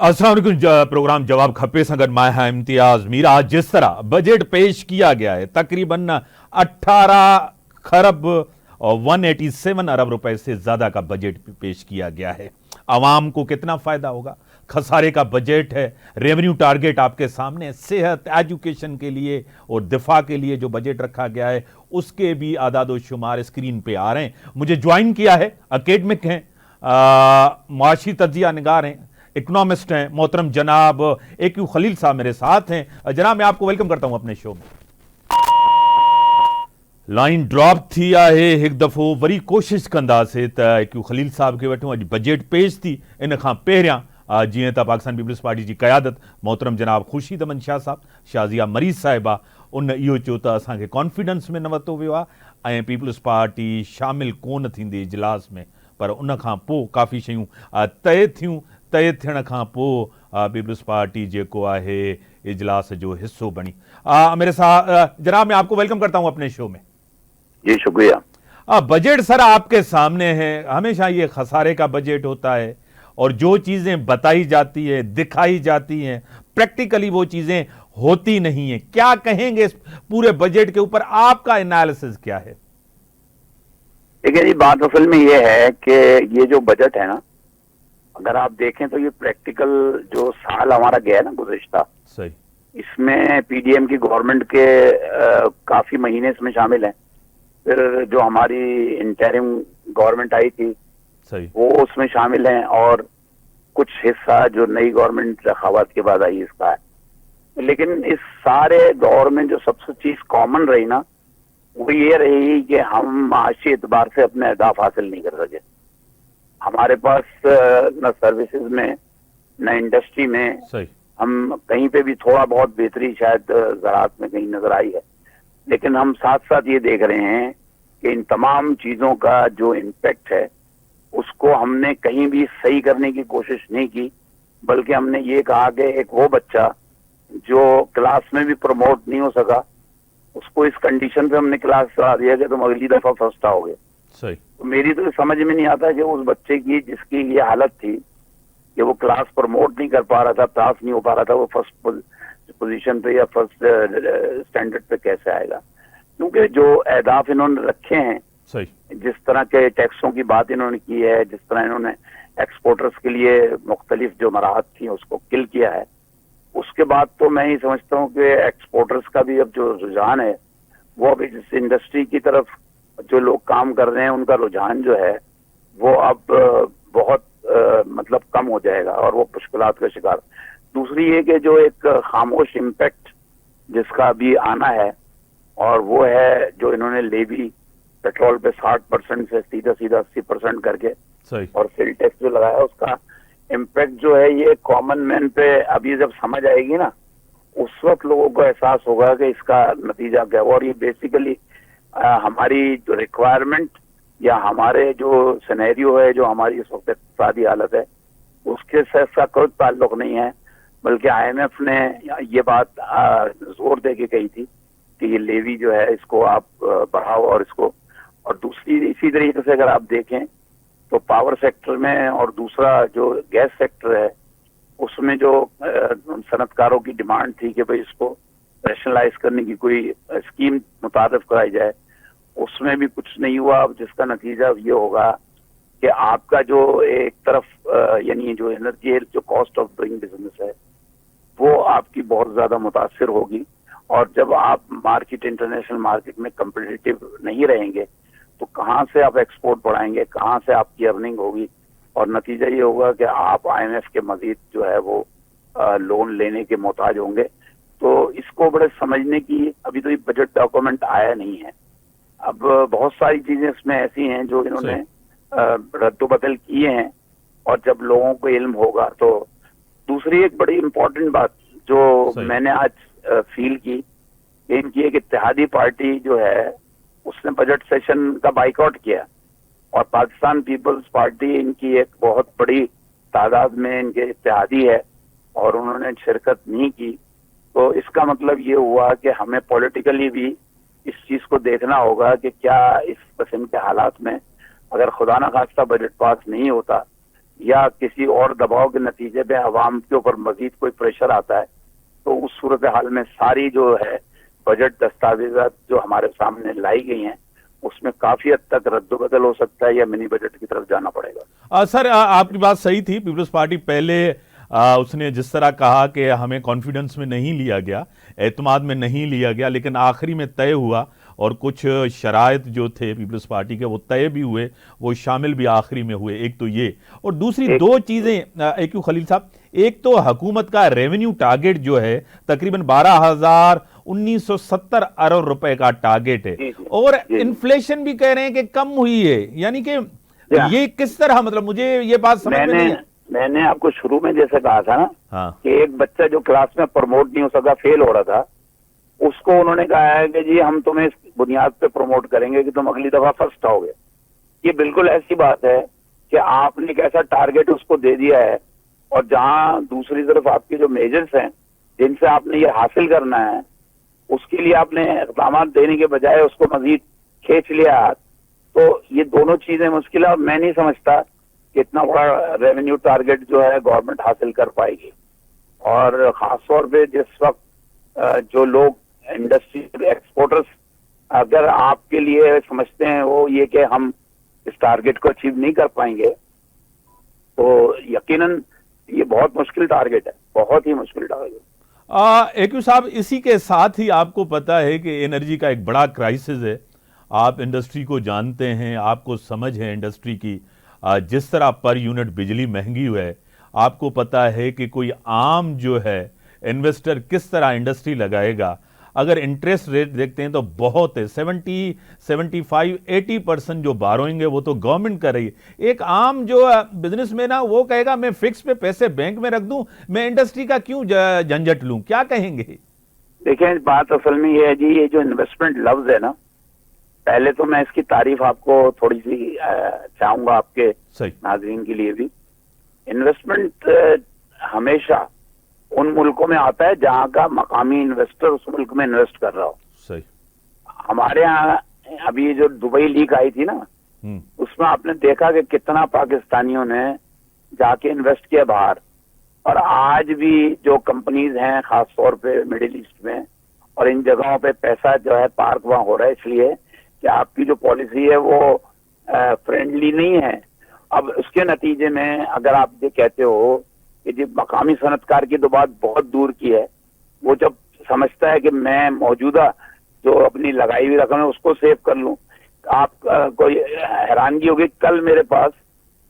अस्सलाम वालेकुम। प्रोग्राम जवाब खपे संगत मैं है इम्तियाज मीर। आज जिस तरह बजट पेश किया गया है, तकरीबन 18 खरब और 187 अरब रुपए से ज्यादा का बजट पेश किया गया है। आवाम को कितना फायदा होगा? खसारे का बजट है। रेवेन्यू टारगेट आपके सामने, सेहत, एजुकेशन के लिए और दिफा के लिए जो बजट रखा गया है उसके भी आदाद शुमार स्क्रीन पे आ रहे हैं। मुझे ज्वाइन किया है, अकेडमिक हैं, मुआशी तज्जिया निगार हैं, इकोनॉमिस्ट हैं, मोहतरम जनाब AQ खलील साहब मेरे साथ हैं। जनाब मैं आपको वेलकम करता हूं अपने शो में। लाइन ड्रॉप थी आहे एक दफ़ो वरी कोशिश कंदासीं त AQ खलील साहब खे वठूं। अॼु बजट पेश थी, इन खां पहिरियां जीअं त पाकिस्तान पीपल्स पार्टी जी क़यादत मोहतरम जनाब ख़ुर्शीद अमन शाह साहब, शाज़िया मरीज़ साहिबा, उन इहो चयो त असांखे कॉन्फिडेंस में न वरितो वियो आहे ऐं पीपल्स पार्टी शामिल कोन थींदी इजलास में। पर उन खां पोइ काफ़ी शयूं तय थियूं। तय थियण खां पोइ पीपल्स पार्टी जेको आहे इजलास जो हिस्सो बनी। मेरे साथ जनाब मैं आपको वेलकम करता हूं अपने शो में। जी शुक्रिया। बजट सर आपके सामने है। हमेशा ये खसारे का बजट होता है और जो चीजें बताई जाती है, दिखाई जाती हैं, प्रैक्टिकली वो चीजें होती नहीं है। क्या कहेंगे इस पूरे बजट के ऊपर? आपका एनालिसिस क्या है? देखिए जी, बात असल में ये है कि ये जो बजट है ना, अगर आप देखें तो ये प्रैक्टिकल जो साल हमारा गया है ना गुज़िश्ता, सही, इसमें PDM की गवर्नमेंट के काफी महीने इसमें शामिल हैं। फिर जो हमारी इंटरिम गवर्नमेंट आई थी सही, वो उसमें शामिल हैं, और कुछ हिस्सा जो नई गवर्नमेंट इंतखाबात के बाद आई इसका है। लेकिन इस सारे दौर में जो सबसे चीज कॉमन रही ना, वो ये रही कि हम माशी एतबार से अपने अहदाफ हासिल नहीं कर सके। हमारे पास न सर्विसेज में न इंडस्ट्री में सही, हम कहीं पे भी थोड़ा बहुत बेहतरी शायद ज़राअत में कहीं नजर आई है, लेकिन हम साथ साथ ये देख रहे हैं कि इन तमाम चीजों का जो इम्पैक्ट है उसको हमने कहीं भी सही करने की कोशिश नहीं की, बल्कि हमने ये कहा कि एक वो बच्चा जो क्लास में भी प्रमोट नहीं हो सका, उसको इस कंडीशन पे हमने क्लास चढ़ा दिया कि तुम अगली दफा फर्स्ट आओगे। सही, तो मेरी तो समझ में नहीं आता कि उस बच्चे की जिसकी ये हालत थी कि वो क्लास प्रमोट नहीं कर पा रहा था, पास नहीं हो पा रहा था, वो फर्स्ट पोजीशन पे या फर्स्ट स्टैंडर्ड पे कैसे आएगा? क्योंकि जो अहदाफ इन्होंने रखे हैं, सही, जिस तरह के टैक्सों की बात इन्होंने की है, जिस तरह इन्होंने एक्सपोर्टर्स के लिए मुख्तलिफ जो मराहत थी उसको किल किया है, उसके बाद तो मैं ही समझता हूँ कि एक्सपोर्टर्स का भी अब जो रुझान है वो अब इस इंडस्ट्री की तरफ जो लोग काम कर रहे हैं उनका रुझान जो है वो अब बहुत मतलब कम हो जाएगा और वो मुश्किलात का शिकार। दूसरी ये कि जो एक खामोश इम्पैक्ट जिसका अभी आना है, और वो है जो इन्होंने लेवी पेट्रोल पे 60% से सीधा सीधा 80% करके सही, और सेल टैक्स जो लगाया उसका इम्पैक्ट जो है ये कॉमन मैन पे अभी जब समझ आएगी ना, उस वक्त लोगों को एहसास होगा कि इसका नतीजा क्या हुआ। और ये बेसिकली हमारी जो रिक्वायरमेंट या हमारे जो सिनेरियो है, जो हमारी इस वक्त इक़्तिसादी हालत है, उसके से इसका कोई ताल्लुक नहीं है। बल्कि IMF ने ये बात जोर दे के कही थी कि ये लेवी जो है इसको आप बढ़ाओ और इसको। और दूसरी इसी तरीके से अगर आप देखें तो पावर सेक्टर में और दूसरा जो गैस सेक्टर है उसमें जो सनतकारों की डिमांड थी कि भाई इसको रैशनलाइज करने की कोई स्कीम मुतारिफ कराई जाए, उसमें भी कुछ नहीं हुआ। अब जिसका नतीजा ये होगा कि आपका जो एक तरफ यानी जो एनर्जी है, जो कॉस्ट ऑफ डूइंग बिजनेस है, वो आपकी बहुत ज्यादा मुतासिर होगी। और जब आप मार्केट, इंटरनेशनल मार्केट में कम्पिटिटिव नहीं रहेंगे तो कहाँ से आप एक्सपोर्ट बढ़ाएंगे, कहाँ से आपकी अर्निंग होगी? और नतीजा ये होगा कि आप IMF के मजीद जो है वो लोन लेने के मोहताज होंगे। तो इसको बड़े समझने की, अभी तो ये बजट डॉक्यूमेंट आया नहीं है। अब बहुत सारी चीजें इसमें ऐसी हैं जो इन्होंने रद्दोबदल किए हैं, और जब लोगों को इल्म होगा तो। दूसरी एक बड़ी इंपॉर्टेंट बात जो मैंने आज फील की, इनकी एक इत्तेहादी पार्टी जो है उसने बजट सेशन का बाइकआउट किया, और पाकिस्तान पीपल्स पार्टी इनकी एक बहुत बड़ी तादाद में इनके इत्तेहादी है और उन्होंने शिरकत नहीं की। तो इसका मतलब ये हुआ कि हमें पॉलिटिकली भी इस चीज को देखना होगा कि क्या इस किस्म के हालात में अगर खुदा न खास्ता बजट पास नहीं होता या किसी और दबाव के नतीजे में अवाम के ऊपर मजीद कोई प्रेशर आता है, तो उस सूरत हाल में सारी जो है बजट दस्तावेजात जो हमारे सामने लाई गई हैं उसमें काफी हद तक रद्द-बदल हो सकता है या मिनी बजट की तरफ जाना पड़ेगा। सर, आपकी बात सही थी। पीपल्स पार्टी पहले उसने जिस तरह कहा कि हमें कॉन्फिडेंस में नहीं लिया गया, एतमाद में नहीं लिया गया, लेकिन आखिरी में तय हुआ और कुछ शराइत जो थे पीपल्स पार्टी के वो तय भी हुए, वो शामिल भी आखिरी में हुए। एक तो ये, और दूसरी दो चीजें AQ खलील साहब, एक तो हुकूमत का रेवेन्यू टारगेट जो है तकरीबन 12,1970 अरब रुपए का टारगेट है, और इन्फ्लेशन भी कह रहे हैं कि कम हुई है। यानी कि ये किस तरह, मतलब मुझे ये बात समझ में नहीं है। मैंने आपको शुरू में जैसे कहा था ना, हाँ, कि एक बच्चा जो क्लास में प्रमोट नहीं हो सका, फेल हो रहा था, उसको उन्होंने कहा है कि जी हम तुम्हें इस बुनियाद पे प्रमोट करेंगे कि तुम अगली दफा फर्स्ट आओगे। ये बिल्कुल ऐसी बात है कि आपने एक ऐसा टारगेट उसको दे दिया है, और जहां दूसरी तरफ आपके जो मेजर्स हैं जिनसे आपने ये हासिल करना है, उसके लिए आपने इक़दाम देने के बजाय उसको मजीद खींच लिया, तो ये दोनों चीजें मुश्किल है। और मैं नहीं समझता कि इतना बड़ा रेवेन्यू टारगेट जो है गवर्नमेंट हासिल कर पाएगी। और खासतौर पे जिस वक्त जो लोग इंडस्ट्री एक्सपोर्टर्स अगर आपके लिए समझते हैं वो ये कि हम इस टारगेट को अचीव नहीं कर पाएंगे, तो यकीनन ये बहुत मुश्किल टारगेट है, बहुत ही मुश्किल टारगेट। AQ साहब, इसी के साथ ही आपको पता है कि एनर्जी का एक बड़ा क्राइसिस है। आप इंडस्ट्री को जानते हैं, आपको समझ है इंडस्ट्री की। जिस तरह पर यूनिट बिजली महंगी है, आपको पता है कि कोई आम जो है इन्वेस्टर किस तरह इंडस्ट्री लगाएगा। अगर इंटरेस्ट रेट देखते हैं तो बहुत है, 70, 75, 80% जो बारोइंग है वो तो गवर्नमेंट कर रही है। एक आम जो बिजनेसमैन है वो कहेगा मैं फिक्स पे पैसे बैंक में रख दूं, मैं इंडस्ट्री का क्यों झंझट लूं, क्या कहेंगे? देखें, बात असल में ये है जी, ये जो इन्वेस्टमेंट लफ्ज है ना, पहले तो मैं इसकी तारीफ आपको थोड़ी सी चाहूंगा आपके नाज़रीन के लिए भी। इन्वेस्टमेंट हमेशा उन मुल्कों में आता है जहां का मकामी इन्वेस्टर उस मुल्क में इन्वेस्ट कर रहा हो। सही। हमारे यहाँ अभी जो दुबई लीक आई थी ना, उसमें आपने देखा कि कितना पाकिस्तानियों ने जाके इन्वेस्ट किया बाहर। और आज भी जो कंपनीज हैं खासतौर पे मिडिल ईस्ट में और इन जगहों पे पैसा जो है पार्क वहां हो रहा है, इसलिए कि आपकी जो पॉलिसी है वो फ्रेंडली नहीं है। अब उसके नतीजे में अगर आप ये कहते हो कि जो मकामी सनतकार की तो बात बहुत दूर की है, वो जब समझता है कि मैं मौजूदा जो अपनी लगाई हुई रकम है उसको सेव कर लूं, आप कोई हैरानगी होगी। कल मेरे पास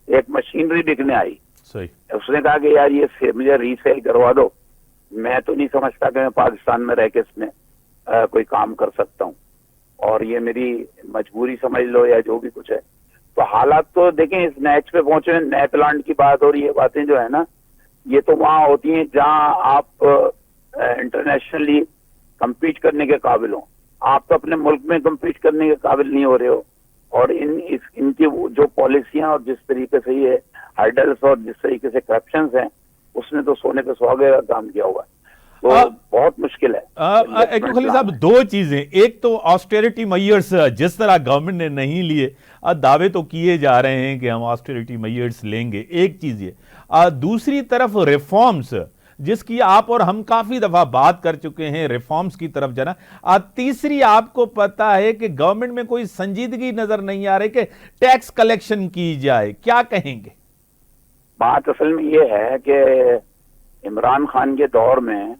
एक मशीनरी बिकने आई, सही। उसने कहा कि यार ये मुझे रीसेल करवा दो। मैं तो नहीं समझता कि मैं पाकिस्तान में रह के इसमें कोई काम कर सकता हूँ, और ये मेरी मजबूरी समझ लो या जो भी कुछ है। तो हालात तो देखें, इस नैच पे पहुंचे, नए प्लांट की बात और ये बातें जो है ना, ये तो वहां होती हैं जहां आप इंटरनेशनली compete करने के काबिल हो। आप तो अपने मुल्क में compete करने के काबिल नहीं हो रहे हो। और इनकी जो पॉलिसियां और जिस तरीके से ये हाइडल्स और जिस तरीके से करप्शन हैं, उसने तो सोने पे सुहागे का काम किया हुआ है। तो बहुत मुश्किल है। AQ खलील साहब, दो चीजें, एक तो ऑस्टेरिटी मेजर्स जिस तरह गवर्नमेंट ने नहीं लिए, दावे तो किए जा रहे हैं कि हम ऑस्टेरिटी मेजर्स लेंगे, एक चीज ये। दूसरी तरफ रिफॉर्म्स, जिसकी आप और हम काफी दफा बात कर चुके हैं, रिफॉर्म्स की तरफ जाना। तीसरी, आपको पता है कि गवर्नमेंट में कोई संजीदगी नजर नहीं आ रही कि टैक्स कलेक्शन की जाए, क्या कहेंगे? बात असल में ये है कि इमरान खान के दौर में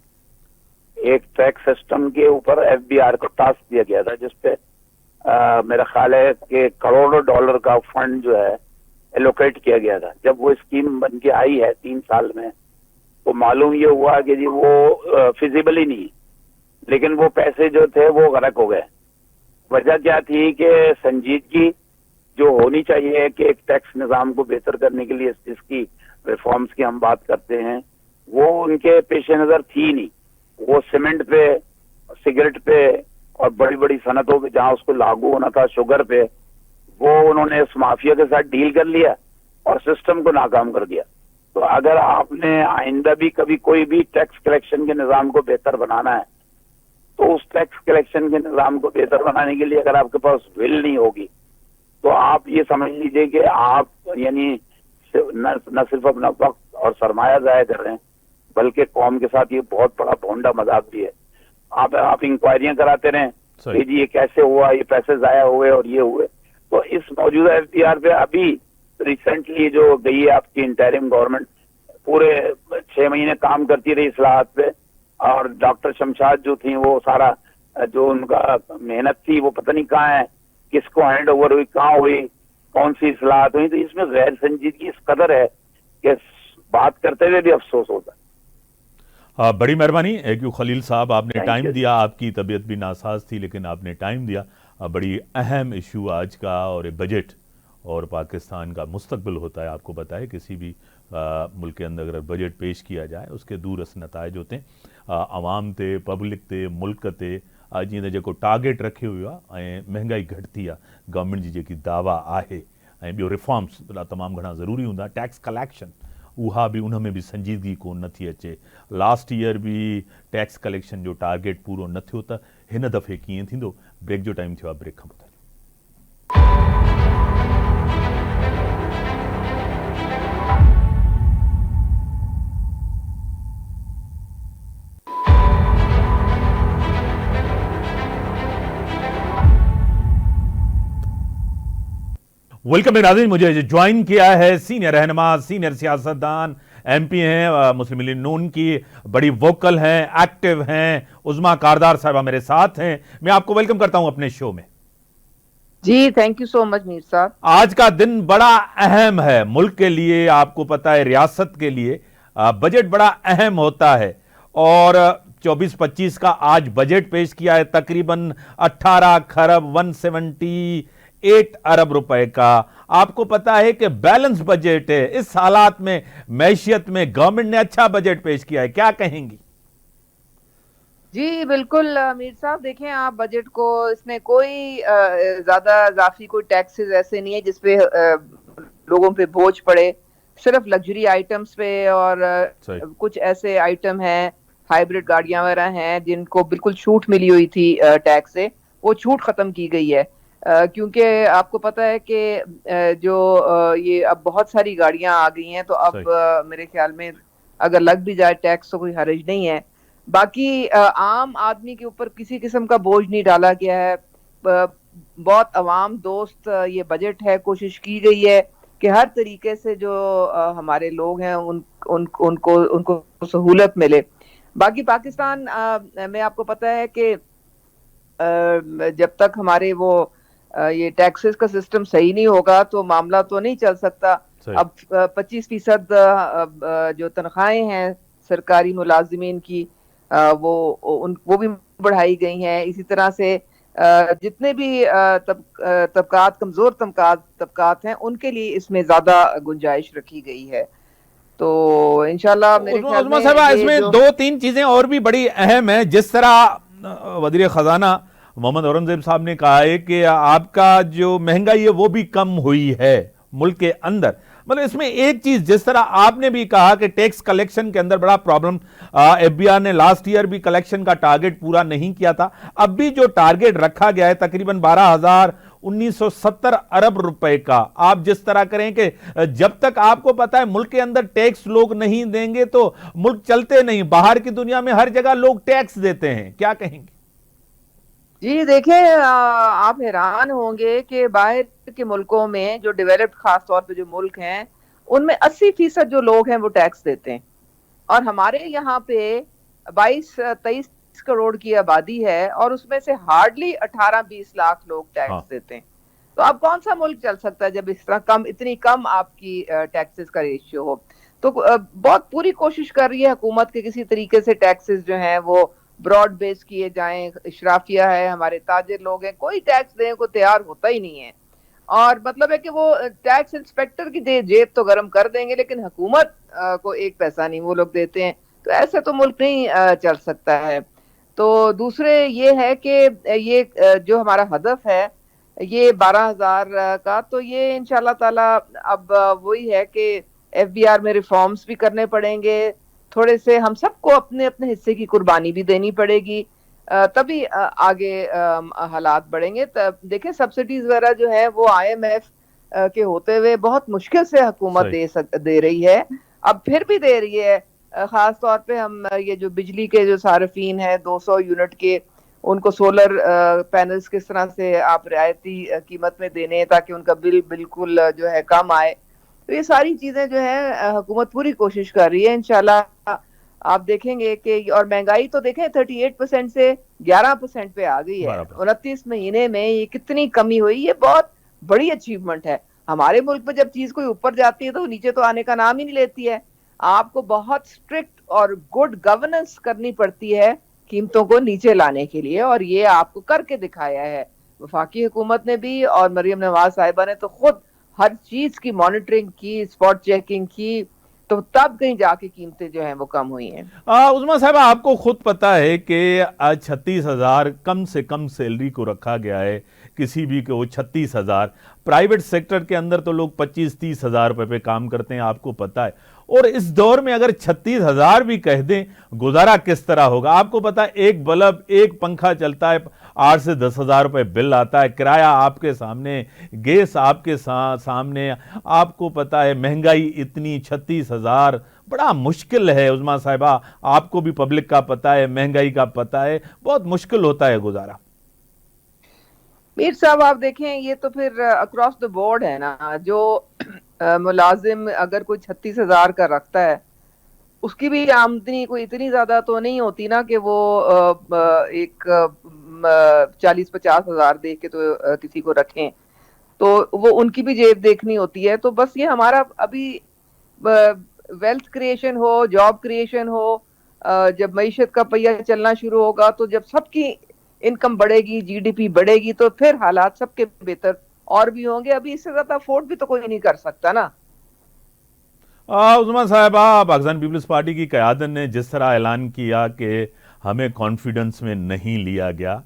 एक टैक्स सिस्टम के ऊपर FBR को टास्क दिया गया था, जिसपे मेरा ख्याल है कि करोड़ों डॉलर का फंड जो है एलोकेट किया गया था। जब वो स्कीम बन के आई है 3 साल में, तो मालूम ये हुआ कि जी वो फिजिबल ही नहीं, लेकिन वो पैसे जो थे वो गरक हो गए। वजह क्या थी कि संजीदगी जो होनी चाहिए कि एक टैक्स निज़ाम को बेहतर करने के लिए जिसकी रिफॉर्म्स की हम बात करते हैं, वो उनके पेश नज़र थी नहीं। वो सीमेंट पे, सिगरेट पे और बड़ी बड़ी सनतों पे जहां उसको लागू होना था, शुगर पे, वो उन्होंने इस माफिया के साथ डील कर लिया और सिस्टम को नाकाम कर दिया। तो अगर आपने आइंदा भी कभी कोई भी टैक्स कलेक्शन के निज़ाम को बेहतर बनाना है, तो उस टैक्स कलेक्शन के निज़ाम को बेहतर बनाने के लिए अगर आपके पास विल नहीं होगी, तो आप ये समझ लीजिए कि आप यानी न सिर्फ अपना वक्त और सरमाया जाया कर रहे हैं, बल्कि कौम के साथ ये बहुत बड़ा भोंडा मजाक भी है। आप इंक्वायरियां कराते रहें कि जी ये कैसे हुआ, ये पैसे जाया हुए और ये हुए। तो इस मौजूदा एफबीआर पे अभी रिसेंटली जो गई है आपकी इंटरिम गवर्नमेंट, पूरे 6 महीने काम करती रही इस्लाहात पे, और डॉक्टर शमशाद जो थी वो सारा जो उनका मेहनत थी वो पता नहीं कहाँ है, किसको हैंड ओवर हुई, कहाँ हुई, कौन सी इस्लाहात हुई। तो इसमें गैर संजीदगी इस कदर है कि बात करते हुए भी अफसोस होता है। बड़ी मेहरबानी AQ खलील साहब, आपने टाइम you. दिया। आपकी तबीयत भी नासाज थी लेकिन आपने टाइम दिया। बड़ी अहम इशू आज का, और बजट और पाकिस्तान का मुस्तकबिल होता है। आपको पता है किसी भी मुल्क के अंदर अगर बजट पेश किया जाए उसके दूरस नताइज होते हैं। अवाम ते, पब्लिक ते, मुल्क ते अॼु ईअं जेको टारगेट रखियो वियो आहे ऐं महांगाई घटि आहे, गवर्नमेंट जी जेकी दावा आहे, ऐं ॿियो रिफॉर्म्स तमामु घणा ज़रूरी हूंदा। टैक्स कलेक्शन उहा बि, उन में बि संजीदगी कोन नथी अचे। लास्ट ईयर बि टैक्स कलेक्शन जो टारगेट पूरो न थियो, त हिन दफ़े कीअं थींदो? ब्रेक जो टाइम थियो आहे, ब्रेक खां ॿुधायो। वेलकम नाज़रीन, मुझे ज्वाइन किया है सीनियर रहनुमा, सीनियर सियासतदान, MP हैं, मुस्लिम लीग नून की बड़ी वोकल हैं, एक्टिव हैं, उज़मा कारदार साहिबा मेरे साथ हैं। मैं आपको वेलकम करता हूं अपने शो में। जी thank you so much Mir sahab. आज का दिन बड़ा अहम है मुल्क के लिए, आपको पता है रियासत के लिए बजट बड़ा अहम होता है, और 24-25 का आज बजट पेश किया है, तकरीबन 18 खरब 178 अरब रुपए का। आपको पता है कि बैलेंस बजट है। इस हालात में, मैशियत में गवर्नमेंट ने अच्छा बजट पेश किया है, क्या कहेंगी? जी बिल्कुल मीर साहब, देखें आप बजट को, इसमें कोई ज्यादा इजाफी कोई टैक्सेस ऐसे नहीं है जिसपे लोगों पे बोझ पड़े। सिर्फ लग्जरी आइटम्स पे और कुछ ऐसे आइटम हैं, हाइब्रिड गाड़ियां वगैरह हैं जिनको बिल्कुल छूट मिली हुई थी टैक्स से, वो छूट खत्म की गई है। क्योंकि आपको पता है कि जो ये अब बहुत सारी गाड़ियां आ गई हैं, तो अब मेरे ख्याल में अगर लग भी जाए टैक्स तो कोई हर्ज नहीं है। बाकी आम आदमी के ऊपर किसी किस्म का बोझ नहीं डाला गया है। बहुत अवाम दोस्त ये बजट है। कोशिश की गई है कि हर तरीके से जो हमारे लोग हैं उनको सहूलत मिले। बाकी पाकिस्तान में आपको पता है कि जब तक हमारे वो ये टैक्सेस का सिस्टम सही नहीं होगा तो मामला तो नहीं चल सकता। अब 25% जो तनख्वाहें हैं सरकारी मुलाजिमीन की वो भी बढ़ाई गई हैं। इसी तरह से जितने भी तबकात, कमजोर तबकात हैं, उनके लिए इसमें ज्यादा गुंजाइश रखी गई है। तो इंशाल्लाह मेरे ख्याल में इसमें 2-3 चीजें और भी बड़ी अहम है। जिस तरह वज़ीर खजाना मोहम्मद औरंगजेब साहब ने कहा है कि आपका जो महंगाई है वो भी कम हुई है मुल्क के अंदर। मतलब इसमें एक चीज, जिस तरह आपने भी कहा कि टैक्स कलेक्शन के अंदर बड़ा प्रॉब्लम, FBR ने लास्ट ईयर भी कलेक्शन का टारगेट पूरा नहीं किया था। अब भी जो टारगेट रखा गया है तकरीबन 12,970 अरब रुपए का, आप जिस तरह करें कि जब तक आपको पता है मुल्क के अंदर टैक्स लोग नहीं देंगे तो मुल्क चलते नहीं। बाहर की दुनिया में हर जगह लोग टैक्स देते हैं, क्या कहेंगे? जी देखें, आप हैरान होंगे कि बाहर के मुल्कों में जो डेवलप्ड खास तौर पे जो मुल्क हैं उनमें 80% जो लोग हैं वो टैक्स देते हैं, और हमारे यहाँ पे 22-23 करोड़ की आबादी है और उसमें से हार्डली 18-20 लाख लोग टैक्स देते हैं। तो अब कौन सा मुल्क चल सकता है जब इस तरह इतनी कम आपकी टैक्सेस का रेशियो हो। तो बहुत पूरी कोशिश कर रही है हुकूमत के किसी तरीके से टैक्सेस जो हैं वो ब्रॉड बेस किए जाएं। इशराफिया है, हमारे ताजिर लोग हैं, कोई टैक्स देने को तैयार होता ही नहीं है। और मतलब है कि वो टैक्स इंस्पेक्टर की जेब तो गर्म कर देंगे लेकिन हुकूमत को एक पैसा नहीं वो लोग देते हैं। तो ऐसे तो मुल्क नहीं चल सकता है। तो दूसरे ये है कि ये जो हमारा हदफ है ये 12,000 का, तो ये इंशाल्लाह ताला अब वही है कि FBR में रिफॉर्म्स भी करने पड़ेंगे, थोड़े से हम सबको अपने अपने हिस्से की कुर्बानी भी देनी पड़ेगी, तभी आगे हालात बढ़ेंगे। देखें सब्सिडीज वगैरह जो है वो IMF के होते हुए बहुत मुश्किल से हुकूमत सही। दे रही है। अब फिर भी दे रही है। खास तौर पे हम ये जो बिजली के जो सार्फिन है 200 यूनिट के, उनको सोलर पैनल्स किस तरह से आप रियायती कीमत में देने ताकि उनका बिल बिल्कुल जो है कम आए। तो ये सारी चीजें जो है हुकूमत पूरी कोशिश कर रही है। इंशाल्लाह आप देखेंगे कि, और महंगाई तो देखें 38% से 11% पे आ गई है। 12%। 29 महीने में ये कितनी कमी हुई, ये बहुत बड़ी अचीवमेंट है। हमारे मुल्क में जब चीज कोई ऊपर जाती है तो नीचे तो आने का नाम ही नहीं लेती है। आपको बहुत स्ट्रिक्ट और गुड गवर्नेंस करनी पड़ती है कीमतों को नीचे लाने के लिए, और ये आपको करके दिखाया है वफाकी हुकूमत ने भी, और मरियम नवाज साहिबा ने तो खुद हर चीज की मॉनिटरिंग की, स्पॉट चेकिंग की, तो तब कहीं जाके कीमतें जो हैं वो कम हुई हैं। उस्मा साहब, आपको खुद पता है कि 36,000 कम से कम सैलरी को रखा गया है, किसी भी को 36,000। प्राइवेट सेक्टर के अंदर तो लोग 25-30 हजार रुपए पे काम करते हैं, आपको पता है। और इस दौर में अगर 36,000 भी कह दें, गुजारा किस तरह होगा? आपको पता है, एक बल्ब, एक पंखा चलता है, 8 से 10 हजार रुपए बिल आता है, किराया आपके सामने, गैस आपके सामने। आपको पता है महंगाई इतनी, 36,000 बड़ा मुश्किल है। उस्मा साहिबा, आपको भी पब्लिक का पता है, महंगाई का पता है, बहुत मुश्किल होता है गुजारा। मीर साहब आप देखें, ये तो फिर अक्रॉस द बोर्ड है ना। जो मुलाजिम अगर कोई 36,000 का रखता है, उसकी भी आमदनी कोई इतनी ज्यादा तो नहीं होती ना कि वो एक 40-50 हजार दे के तो किसी को रखें। तो वो उनकी भी जेब देखनी होती है। तो बस ये हमारा अभी वेल्थ क्रिएशन हो, जॉब क्रिएशन हो, जब मईशत का पहिया चलना शुरू होगा, तो जब सबकी इनकम बढ़ेगी, जीडीपी बढ़ेगी, तो फिर हालात सबके बेहतर और भी होंगे। अभी इससे ज्यादा अफोर्ड भी तो कोई नहीं कर सकता ना। उस्मा साहिबा, पाकिस्तान पीपल्स पार्टी की क़यादत ने जिस तरह ऐलान किया कि हमें कॉन्फिडेंस में नहीं लिया गया,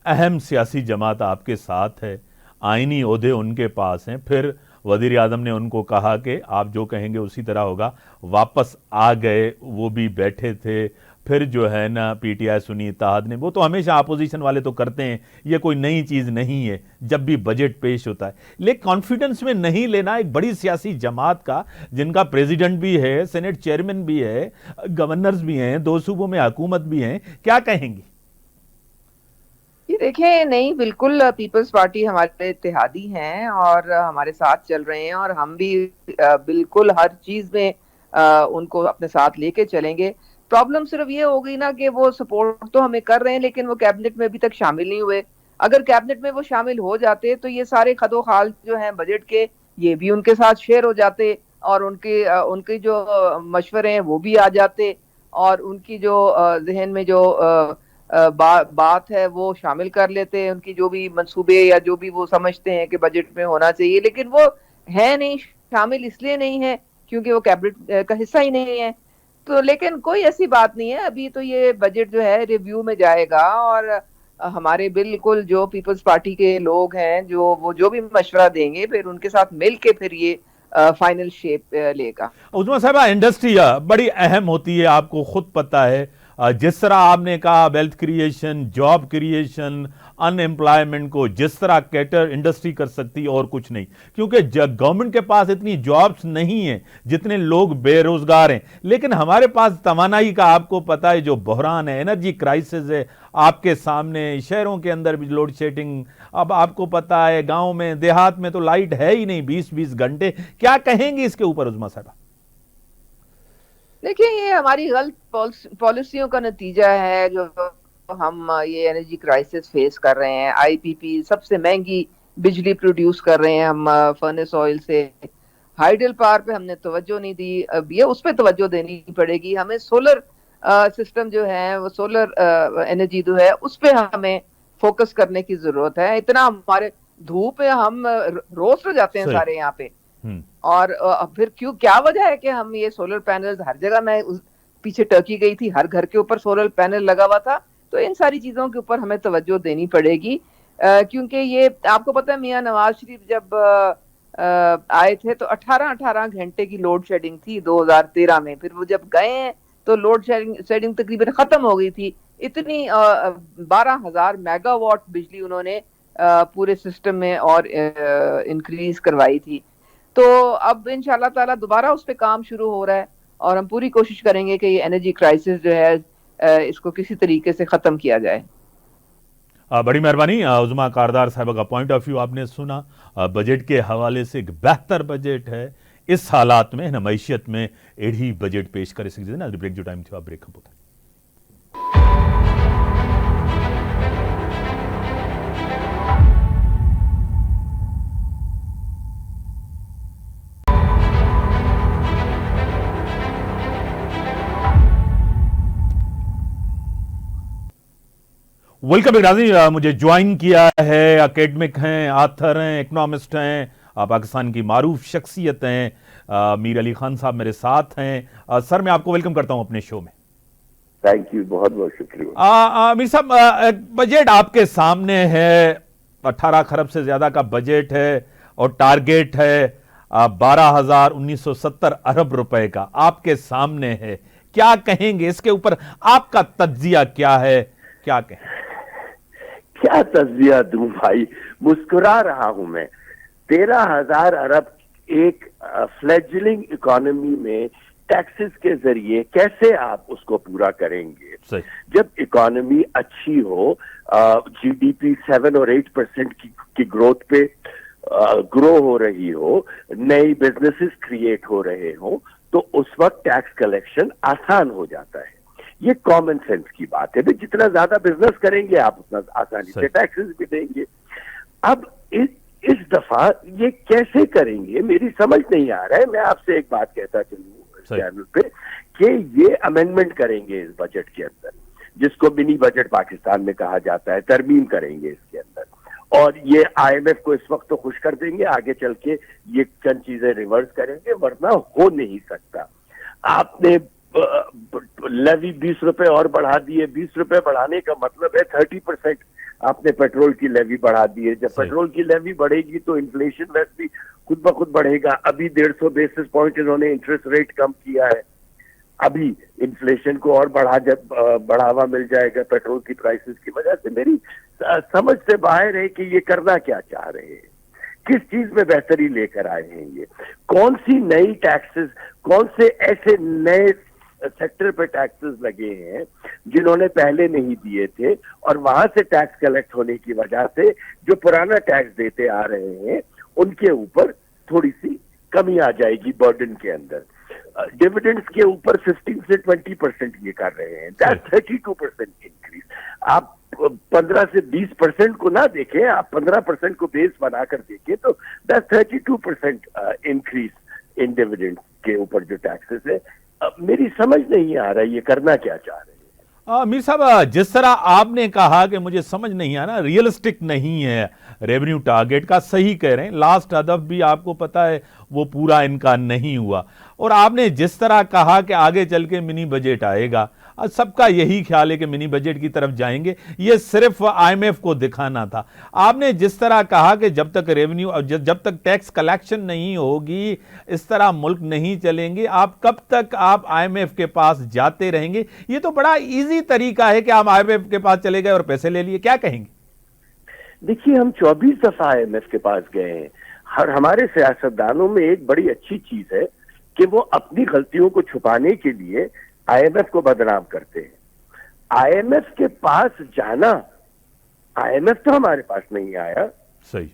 अहम सियासी जमात आपके साथ है, आईनी ओहदे उनके पास हैं, फिर वज़ीर आज़म ने उनको कहा कि आप जो कहेंगे उसी तरह होगा, वापस आ गए, वो भी बैठे थे। फिर जो है ना, पीटीआई सुन्नी इत्तेहाद ने, वो तो हमेशा अपोजिशन वाले तो करते हैं, ये कोई नई चीज़ नहीं है जब भी बजट पेश होता है। लेकिन कॉन्फिडेंस में नहीं लेना एक बड़ी सियासी जमात का, जिनका प्रेसिडेंट भी है, सेनेट चेयरमैन भी है, गवर्नर्स भी हैं, 2 सूबों में हुकूमत भी हैं, क्या कहेंगी? ये देखें, नहीं, बिल्कुल पीपल्स पार्टी हमारे इत्तेहादी हैं और हमारे साथ चल रहे हैं, और हम भी बिल्कुल हर चीज में उनको अपने साथ लेके चलेंगे। प्रॉब्लम सिर्फ ये हो गई ना कि वो सपोर्ट तो हमें कर रहे हैं, लेकिन वो कैबिनेट में अभी तक शामिल नहीं हुए। अगर कैबिनेट में वो शामिल हो जाते तो ये सारे खदोखाल जो हैं बजट के, ये भी उनके साथ शेयर हो जाते, और उनके जो मशवरे हैं वो भी आ जाते, और उनकी जो जहन में जो बात है वो शामिल कर लेते हैं, उनकी जो भी मंसूबे या जो भी वो समझते हैं कि बजट में होना चाहिए। लेकिन वो है नहीं शामिल, इसलिए नहीं है क्योंकि वो कैबिनेट का हिस्सा ही नहीं है। तो लेकिन कोई ऐसी बात नहीं है, अभी तो ये बजट जो है रिव्यू में जाएगा, और हमारे बिल्कुल जो पीपल्स पार्टी के लोग हैं, जो वो जो भी मशवरा देंगे, फिर उनके साथ मिल के फिर ये फाइनल शेप लेगा। उस्मा साहबा, इंडस्ट्री बड़ी अहम होती है, आपको खुद पता है। जिस तरह आपने कहा, wealth creation, job creation, unemployment को जिस तरह कैटर इंडस्ट्री कर सकती है और कुछ नहीं, क्योंकि गवर्नमेंट के पास इतनी जॉब्स नहीं है जितने लोग बेरोजगार हैं। लेकिन हमारे पास तवानाई का, आपको पता है, जो बहरान है, एनर्जी क्राइसिस है आपके सामने, शहरों के अंदर भी लोड शेडिंग, अब आपको पता है गांव में, देहात में तो लाइट है ही नहीं 20-20 घंटे। क्या कहेंगे इसके ऊपर उस्मा साहबा? देखिए, ये हमारी गलत पॉलिसियों का नतीजा है जो हम ये एनर्जी क्राइसिस फेस कर रहे हैं। आईपीपी सबसे महंगी बिजली प्रोड्यूस कर रहे हैं हम फर्नेस ऑयल से। हाइडल पावर पे हमने तवज्जो नहीं दी, अब ये उस पर तवज्जो देनी पड़ेगी हमें। सोलर सिस्टम जो है, वो सोलर एनर्जी जो है, उस पर हमें फोकस करने की जरूरत है। इतना हमारे धूप है, हम रोस्ट हो जाते हैं सही। सारे यहाँ पे। और फिर क्यों, क्या वजह है कि हम ये सोलर पैनल्स हर जगह, मैं पीछे टर्की गई थी, हर घर के ऊपर सोलर पैनल लगा हुआ था। तो इन सारी चीजों के ऊपर हमें तवज्जो देनी पड़ेगी, क्योंकि ये आपको पता है, मियां नवाज शरीफ जब आए थे तो 18-18 घंटे की लोड शेडिंग थी 2013 में। फिर वो जब गए हैं तो लोड शेडिंग तकरीबन खत्म हो गई थी। इतनी 12,000 मेगावाट बिजली उन्होंने पूरे सिस्टम में और इंक्रीज करवाई थी। तो अब इंशाल्लाह ताला दोबारा उस पर काम शुरू हो रहा है और हम पूरी कोशिश करेंगे कि ये एनर्जी क्राइसिस जो है इसको किसी तरीके से खत्म किया जाए। बड़ी मेहरबानी उज़मा कारदार साहब का पॉइंट ऑफ व्यू आपने सुना। बजट के हवाले से एक बेहतर बजट है इस हालात में न मैशियत में एढ़ी बजट पेश करे सघिजे न। ब्रेक जो टाइम थियो ब्रेक खां पोइ वेलकम राजी। मुझे ज्वाइन किया है, एकेडमिक हैं, आथर हैं, इकोनॉमिस्ट हैं, पाकिस्तान की मारूफ शख्सियत हैं, मीर अली खान साहब मेरे साथ हैं। सर मैं आपको वेलकम करता हूं अपने शो में। थैंक यू, बहुत बहुत शुक्रिया। मीर साहब बजट आपके सामने है, 18 खरब से ज्यादा का बजट है और टारगेट है 12,1970 अरब रुपए का आपके सामने है। क्या कहेंगे इसके ऊपर, आपका तज्जिया क्या है, क्या कहें? क्या तज्जिया दूं भाई, मुस्कुरा रहा हूं मैं। 13,000 अरब एक फ्लेजलिंग इकोनॉमी में टैक्सेस के जरिए कैसे आप उसको पूरा करेंगे? सही। जब इकोनॉमी अच्छी हो, जीडीपी 7 और 8% की ग्रोथ पे ग्रो हो रही हो, नई बिजनेसेस क्रिएट हो रहे हो, तो उस वक्त टैक्स कलेक्शन आसान हो जाता है। ये कॉमन सेंस की बात है। जितना ज्यादा बिजनेस करेंगे आप उतना आसानी से टैक्सेस भी देंगे। अब इस दफा ये कैसे करेंगे मेरी समझ नहीं आ रहा है। मैं आपसे एक बात कहता चलूं चैनल पे कि ये अमेंडमेंट करेंगे इस बजट के अंदर, जिसको मिनी बजट पाकिस्तान में कहा जाता है, तरमीम करेंगे इसके अंदर, और ये आईएमएफ को इस वक्त तो खुश कर देंगे, आगे चल के ये चंद चीजें रिवर्स करेंगे, वरना हो नहीं सकता। आपने लेवी 20 रुपए और बढ़ा दिए। 20 रुपए बढ़ाने का मतलब है 30% आपने पेट्रोल की लेवी बढ़ा दी है। जब पेट्रोल की लेवी बढ़ेगी तो इन्फ्लेशन वैसे भी खुद ब खुद बढ़ेगा। अभी 150 बेसिस पॉइंट इन्होंने इंटरेस्ट रेट कम किया है, अभी इन्फ्लेशन को और बढ़ावा मिल जाएगा पेट्रोल की प्राइसेस की वजह से। मेरी समझ से बाहर है कि ये करना क्या चाह रहे हैं, किस चीज में बेहतरी लेकर आए हैं, ये कौन सी नई टैक्सेस, कौन से ऐसे नए सेक्टर पे टैक्सेस लगे हैं जिन्होंने पहले नहीं दिए थे, और वहां से टैक्स कलेक्ट होने की वजह से जो पुराना टैक्स देते आ रहे हैं उनके ऊपर थोड़ी सी कमी आ जाएगी बर्डन के अंदर। डिविडेंड्स के ऊपर 15 से 20% ये कर रहे हैं, दैट्स 32% इंक्रीज। आप 15 से 20% को ना देखें, आप 15% को बेस बनाकर देखें तो दैट्स 32% इंक्रीज इन डिविडेंड्स के ऊपर जो टैक्सेस है। मेरी समझ नहीं आ रहा ये करना क्या चाह रहे हैं। मीर साहब जिस तरह आपने कहा कि मुझे समझ नहीं आना, रियलिस्टिक नहीं है रेवेन्यू टारगेट का, सही कह रहे हैं। लास्ट अदब भी आपको पता है वो पूरा इनका नहीं हुआ, और आपने जिस तरह कहा कि आगे चल के मिनी बजट आएगा, सबका यही ख्याल है कि मिनी बजट की तरफ जाएंगे, ये सिर्फ आईएमएफ को दिखाना था। आपने जिस तरह कहा कि जब तक रेवेन्यू, जब तक टैक्स कलेक्शन नहीं होगी इस तरह मुल्क नहीं चलेंगे। आप कब तक आप आईएमएफ के पास जाते रहेंगे? ये तो बड़ा इजी तरीका है कि आप आईएमएफ के पास चले गए और पैसे ले लिए, क्या कहेंगे? देखिए, हम 24 दफा आईएमएफ के पास गए हैं। हमारे सियासतदानों में एक बड़ी अच्छी चीज है कि वो अपनी गलतियों को छुपाने के लिए आईएमएफ को बदनाम करते हैं। आईएमएफ के पास जाना, आईएमएफ तो हमारे पास नहीं आया। सही।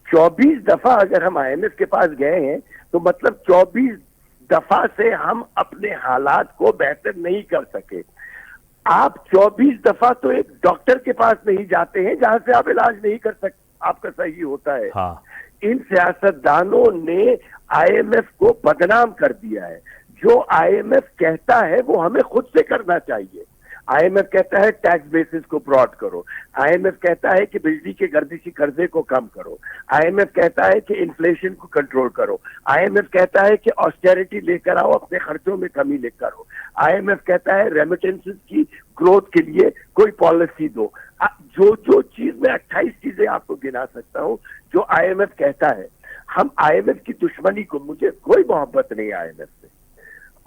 24 दफा अगर हम आईएमएफ के पास गए हैं तो मतलब 24 दफा से हम अपने हालात को बेहतर नहीं कर सके। आप 24 दफा तो एक डॉक्टर के पास नहीं जाते हैं जहां से आप इलाज नहीं कर सकते, आपका सही होता है। हाँ। इन सियासतदानों ने आईएमएफ को बदनाम कर दिया है। जो आईएमएफ कहता है वो हमें खुद से करना चाहिए। आईएमएफ कहता है टैक्स बेसिस को ब्रॉड करो, आईएमएफ कहता है कि बिजली के गर्दिशी कर्जे को कम करो, आईएमएफ कहता है कि इन्फ्लेशन को कंट्रोल करो, आईएमएफ कहता है कि ऑस्टेरिटी लेकर आओ, अपने खर्चों में कमी लेकर आओ, आईएमएफ कहता है रेमिटेंसेस की ग्रोथ के लिए कोई पॉलिसी दो। जो जो चीज मैं 28 चीजें आपको गिना सकता हूं जो आईएमएफ कहता है। हम आईएमएफ की दुश्मनी को, मुझे कोई मोहब्बत नहीं आईएमएफ से,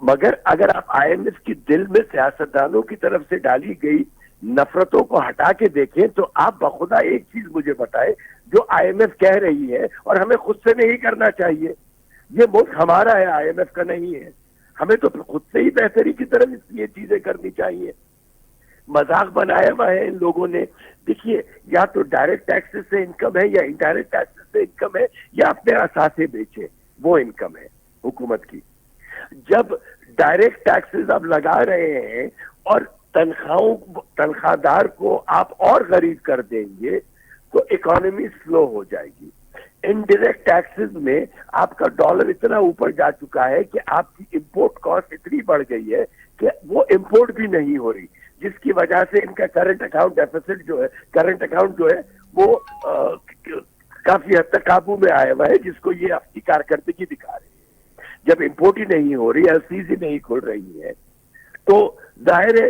मगर अगर आप आईएमएफ की दिल में सियासतदानों की तरफ से डाली गई नफरतों को हटा के देखें तो आप बखुदा एक चीज मुझे बताएं जो आईएमएफ कह रही है और हमें खुद से नहीं करना चाहिए। ये मुल्क हमारा है, आईएमएफ का नहीं है। हमें तो खुद से ही बेहतरी की तरफ ये चीजें करनी चाहिए। मजाक बनाया हुआ है इन लोगों ने। देखिए, या तो डायरेक्ट टैक्सेस से इनकम है या इनडायरेक्ट टैक्सेस से इनकम है या अपने असासे बेचे, वो इनकम है हुकूमत की। जब डायरेक्ट टैक्सेस आप लगा रहे हैं और तनख्वाहदार को आप और गरीब कर देंगे तो इकोनॉमी स्लो हो जाएगी। इनडायरेक्ट टैक्सेस में आपका डॉलर इतना ऊपर जा चुका है कि आपकी इंपोर्ट कॉस्ट इतनी बढ़ गई है कि वो इंपोर्ट भी नहीं हो रही, जिसकी वजह से इनका करंट अकाउंट डेफिसिट जो है, करंट अकाउंट जो है वो काफी हद तक काबू में आया हुआ है, जिसको ये अपनी कारकर्दगी दिखा रही है। जब इंपोर्ट ही नहीं हो रही, एलसीज ही नहीं खुल रही है, तो जाहिर है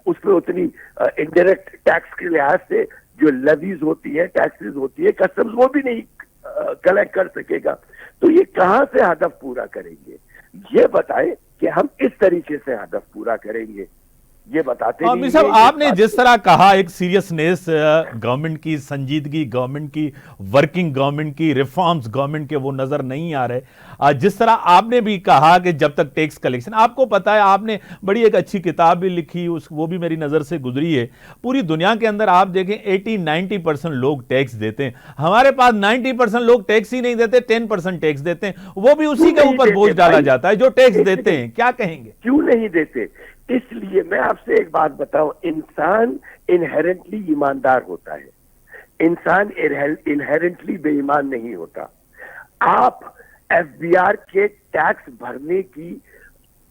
उस पर उतनी इनडायरेक्ट टैक्स के लिहाज से जो लेवीज होती है, टैक्सेस होती है, कस्टम्स, वो भी नहीं कलेक्ट कर सकेगा। तो ये कहां से हदफ पूरा करेंगे? ये बताएं कि हम इस तरीके से हदफ पूरा करेंगे, ये बताते नहीं। मीर साहब, आपने जिस तरह कहा, एक सीरियसनेस गवर्नमेंट की, संजीदगी गवर्नमेंट की, वर्किंग गवर्नमेंट की, रिफॉर्म्स गवर्नमेंट के वो नजर नहीं आ रहे। जिस तरह आपने भी कहा कि जब तक टैक्स कलेक्शन, आपको पता है आपने बड़ी एक अच्छी किताब भी लिखी, वो भी मेरी नजर से गुजरी है। पूरी दुनिया के अंदर आप देखें 80-90% लोग टैक्स देते हैं, हमारे पास 90% लोग टैक्स ही नहीं देते, 10% टैक्स देते हैं, वो भी उसी के ऊपर बोझ डाला जाता है जो टैक्स देते हैं। क्या कहेंगे? क्यों नहीं देते? इसलिए मैं आपसे एक बात बताऊं, इंसान इनहेरेंटली ईमानदार होता है, इंसान इनहेरेंटली बेईमान नहीं होता। आप एफबीआर के टैक्स भरने की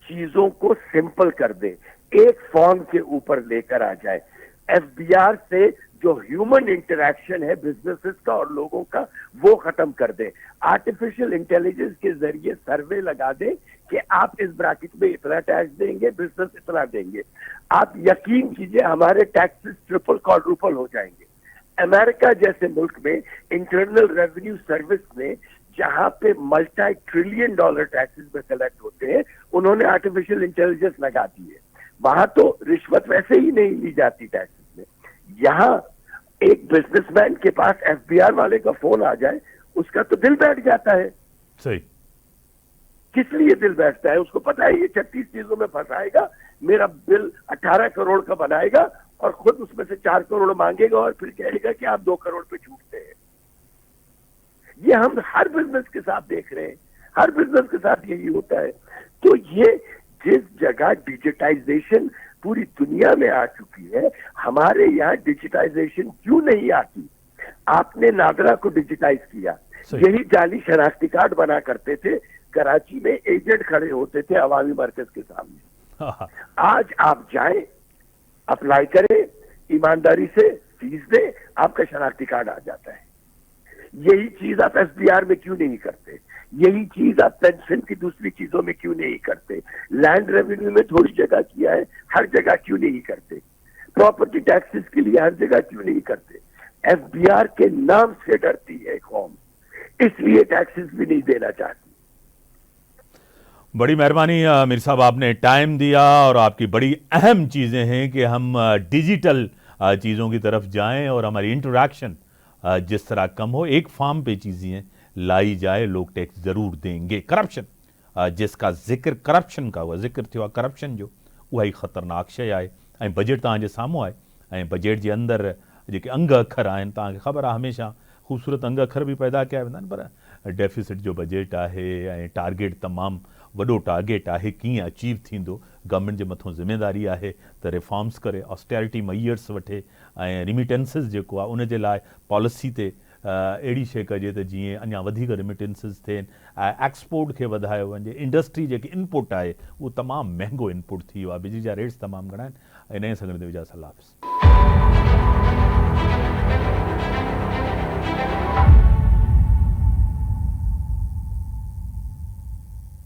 चीजों को सिंपल कर दें, एक फॉर्म के ऊपर लेकर आ जाए। एफबीआर से जो ह्यूमन इंटरेक्शन है बिजनेसेस का और लोगों का, वो खत्म कर दें। आर्टिफिशियल इंटेलिजेंस के जरिए सर्वे लगा दें कि आप इस ब्रैकेट में इतना टैक्स देंगे, बिजनेस इतना देंगे। आप यकीन कीजिए हमारे टैक्सेस ट्रिपल क्वाड्रुपल हो जाएंगे। अमेरिका जैसे मुल्क में इंटरनल रेवेन्यू सर्विस में जहां पे मल्टी ट्रिलियन डॉलर टैक्सेस में कलेक्ट होते हैं, उन्होंने आर्टिफिशियल इंटेलिजेंस लगा दी है। वहां तो रिश्वत वैसे ही नहीं ली जाती टैक्सेस में। यहाँ एक बिजनेसमैन के पास एफबीआर वाले का फोन आ जाए, उसका तो दिल बैठ जाता है। सही। किस लिए दिल बैठता है? उसको पता है ये 36 चीजों में फंसाएगा, मेरा बिल 18 करोड़ का बनाएगा और खुद उसमें से 4 करोड़ मांगेगा और फिर कहेगा कि आप 2 करोड़ पे छूटते हैं। ये हम हर बिजनेस के साथ देख रहे हैं, हर बिजनेस के साथ यही होता है। तो ये जिस जगह डिजिटाइजेशन पूरी दुनिया में आ चुकी है, हमारे यहाँ डिजिटाइजेशन क्यों नहीं आती? आपने नादरा को डिजिटाइज किया, यही जाली शनाख्ती कार्ड बना करते थे, कराची में एजेंट खड़े होते थे अवामी मरकज के सामने। आज आप जाएं, अप्लाई करें, ईमानदारी से फीस दें, आपका शनाख्ती कार्ड आ जाता है। यही चीज आप एफबीआर में क्यों नहीं करते? यही चीज आप पेंशन की दूसरी चीजों में क्यों नहीं करते? लैंड रेवेन्यू में थोड़ी जगह किया है, हर जगह क्यों नहीं करते? प्रॉपर्टी टैक्सेस के लिए हर जगह क्यों नहीं करते? एफबीआर के नाम से डरती है कौम, इसलिए टैक्सेस भी नहीं देना चाहती। बड़ी मेहरबानी मीर साहब, आपने टाइम दिया और आपकी बड़ी अहम चीज़ें हैं कि हम डिजिटल चीज़ों की तरफ जाएं और हमारी इंटरेक्शन जिस तरह कम हो, एक फॉर्म पे चीज़ें लाई जाए, लोग टैक्स ज़रूर देंगे। करप्शन जिसका जिक्र करप्शन का हुआ, जिक्र थियो करप्शन जो उहा ख़तरनाक शइ आहे। ऐं बजट तव्हांजे साम्हूं आहे, ऐं बजट जे अंदरि जेके अंग अखर आहिनि, तव्हांखे ख़बर आहे हमेशह ख़ूबसूरत अंग अखर भी पैदा कया वेंदा आहिनि, पर डेफिसिट जो बजट आहे ऐं टारगेट तमामु वॾो टारगेट आहे, कीअं अचीव थींदो, गवर्नमेंट जे मथां ज़िम्मेदारी आहे त रिफॉर्म्स करे, ऑस्टेरिटी मयर्स वठे ऐं रिमिटेंसिस जेको आहे उन जे लाइ पॉलिसी ते अहिड़ी शइ कजे त जीअं अञा वधीक रिमिटेंसिस थियनि, एक्सपोर्ट खे वधायो वञे। इंडस्ट्री जेकी इनपुट आहे उहो तमामु महांगो इनपुट थी वियो आहे, बिजली जा रेट्स तमामु घणा आहिनि। इन जे संगत में विजा सलाह।